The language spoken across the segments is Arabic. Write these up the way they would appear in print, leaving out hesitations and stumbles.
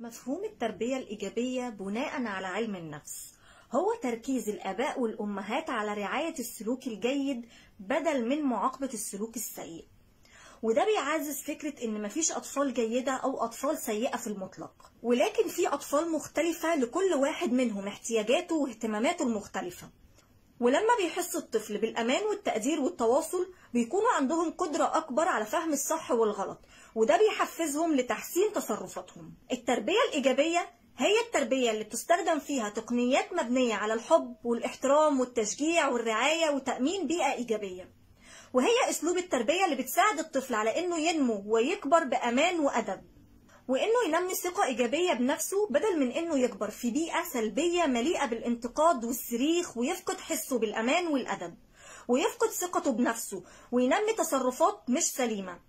مفهوم التربية الإيجابية بناء على علم النفس هو تركيز الآباء والأمهات على رعاية السلوك الجيد بدل من معاقبة السلوك السيء. وده بيعزز فكرة إن مفيش أطفال جيدة أو أطفال سيئة في المطلق، ولكن في أطفال مختلفة لكل واحد منهم احتياجاته واهتماماته المختلفة. ولما بيحس الطفل بالأمان والتقدير والتواصل بيكونوا عندهم قدرة أكبر على فهم الصح والغلط، وده بيحفزهم لتحسين تصرفاتهم. التربية الإيجابية هي التربية اللي بتستخدم فيها تقنيات مبنية على الحب والاحترام والتشجيع والرعاية وتأمين بيئة إيجابية، وهي أسلوب التربية اللي بتساعد الطفل على إنه ينمو ويكبر بأمان وأدب، وإنه ينمي ثقة إيجابية بنفسه بدل من إنه يكبر في بيئة سلبية مليئة بالانتقاد والصريخ ويفقد حسه بالأمان والأدب ويفقد ثقته بنفسه وينمي تصرفات مش سليمة.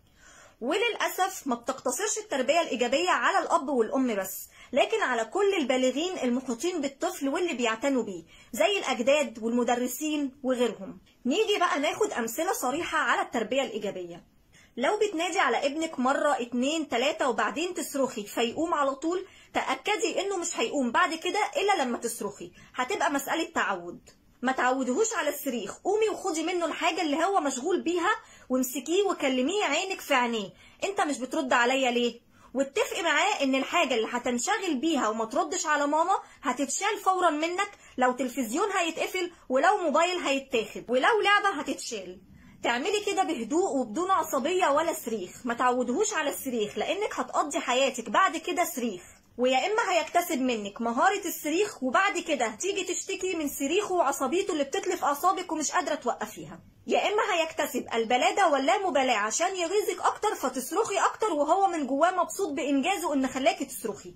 وللأسف ما بتقتصرش التربية الإيجابية على الأب والأم بس، لكن على كل البالغين المحيطين بالطفل واللي بيعتنوا بيه زي الأجداد والمدرسين وغيرهم. نيجي بقى ناخد أمثلة صريحة على التربية الإيجابية. لو بتنادي على ابنك مرة 2 3 وبعدين تصرخي فيقوم على طول، تأكدي إنه مش هيقوم بعد كده إلا لما تصرخي، هتبقى مسألة تعود. ما تعودهوش على الصريخ، قومي وخدي منه الحاجة اللي هو مشغول بيها وامسكيه وكلميه عينك في عينيه، انت مش بترد عليا ليه؟ واتفقي معاه ان الحاجة اللي هتنشغل بيها وما تردش على ماما هتتشال فورا منك، لو تلفزيون هيتقفل ولو موبايل هيتاخد ولو لعبة هتتشال. تعملي كده بهدوء وبدون عصبية ولا صريخ، ما تعودهوش على الصريخ لانك هتقضي حياتك بعد كده صريخ، ويا اما هيكتسب منك مهارة الصريخ وبعد كده هتيجي تشتكي من صريخه وعصبيته اللي بتتلف اعصابك ومش قادرة توقفيها، يا اما هيكتسب البلادة واللامبالاة عشان يغيظك اكتر فتصرخي اكتر وهو من جواه مبسوط بانجازه ان خلاكي تصرخي.